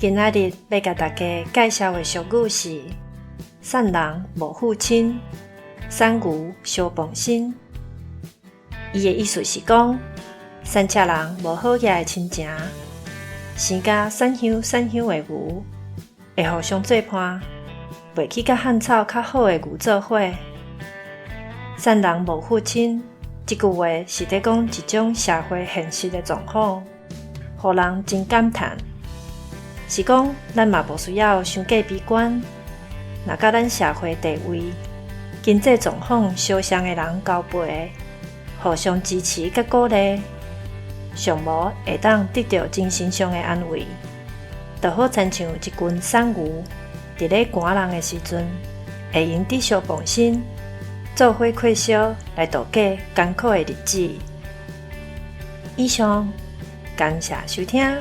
今仔日要甲大家介绍的俗语是“善人无父亲，善牛相傍身”。伊的意思是讲，善车人无好野的亲情，生甲善乡的牛会互相做伴，袂去甲汉草较好的牛做伙。善人无父亲，这句话是在讲一种社会现实的状况，互人真感叹。是讲，咱嘛无需要伤过悲观。若甲咱社会地位、经济状况相像的人交陪，互相支持甲鼓励，上无会当得到精神上的安慰，就好亲像一群散牛，伫咧赶人的时阵，会用得相傍身，做伙携手来度过艰苦的日子。以上，感谢收听。